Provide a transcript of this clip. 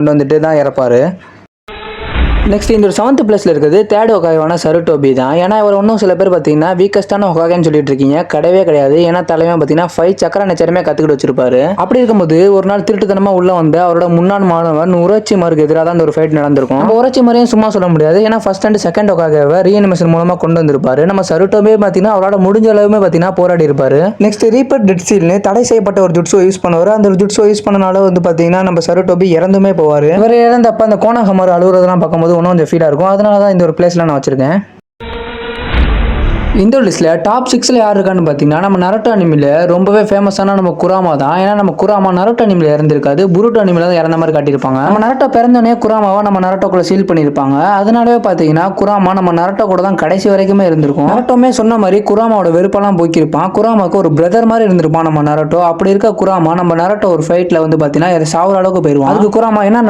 கொண்டு வந்துட்டு தான் இறப்பாரு. நெக்ஸ்ட் இந்த ஒரு 7th பிளேஸ்ல இருக்குது தேர்ட் ஹோகாகேவான சருட்டோபி தான். ஏன்னா இவர் இன்னும் சில பேர் பார்த்தீங்கன்னா வீக்கஸ்டான ஹோகாகேன்னு சொல்லிட்டு இருக்கீங்க. கிடையவே கிடையாது. ஏன்னா தலைவன் பார்த்தீங்கன்னா 5 சக்கர நெச்சரமே கற்றுக்கிட்டு வச்சிருப்பாரு. அப்படி இருக்கும்போது ஒரு நாள் திருட்டுத்தனமா உள்ள வந்து அவரோட முன்னாள் மாணவன் உரோச்சிமாருக்கு எதிராக தான் அந்த ஒரு ஃபைட் நடந்திருக்கும். நம்ம உரோச்சிமாரையும் சும்மா சொல்ல முடியாது. ஏன்னா ஃபர்ஸ்ட் அண்ட் செகண்ட் ஹோகாகேவை ரீஅனிமேஷன் மூலமா கொண்டு வந்திருப்பாரு. நம்ம சருட்டோபி பார்த்தீங்கன்னா அவரோட முடிஞ்ச அளவுமே பார்த்தீங்கன்னா போராடி இருப்பாரு. நெக்ஸ்ட் ரீப்பர் டெட் சீல்னு தடை செய்யப்பட்ட ஒரு ஜுட்ஸோ யூஸ் பண்ணுவாரு. அந்த ஒரு ஜுட்ஸோ யூஸ் பண்ணனால வந்து பார்த்தீங்கன்னா நம்ம சருட்டோபி இறந்துமே போவாரு. இவர் இறந்தப்ப அந்த கோனஹமாரு அழுகுறதெல்லாம் பார்க்கும்போது இன்னும் கொஞ்சம் ஃபீலாக இருக்கும். அதனால தான் இந்த ஒரு பிளேஸ்ல நான் வச்சிருக்கேன். இந்த லிஸ்ட்ல டாப் 6ல யார் இருக்கான்னு பார்த்தீங்கன்னா நம்ம நருட்டோ அனிமில ரொம்பவே ஃபேமஸான நம்ம குராமா தான். ஏன்னா நம்ம குராமா நருட்டோ அனிமில இறந்திருக்காது, புருட்டோ அனிமில தான் இறந்த மாதிரி காட்டியிருப்பாங்க. நம்ம நருட்டோ பிறந்தோடனே குராமாவை நம்ம நருட்டோக்குள்ள சீல் பண்ணியிருப்பாங்க. அதனாலவே பார்த்தீங்கன்னா குராமா நம்ம நருட்டோ கூட தான் கடைசி வரைக்குமே இருந்திருக்கும். நருட்டோமே சொன்ன மாதிரி குராமாவோட வெறுப்பெல்லாம் போக்கியிருப்பான். குராமாவுக்கு ஒரு பிரதர் மாதிரி இருந்திருப்பான் நம்ம நருட்டோ. அப்படி இருக்க குராமா நம்ம நருட்டோ ஒரு ஃபைட்ல வந்து பார்த்தீங்கன்னா சாவுற அளவுக்கு போயிருவான். அதுக்கு குராமா என்ன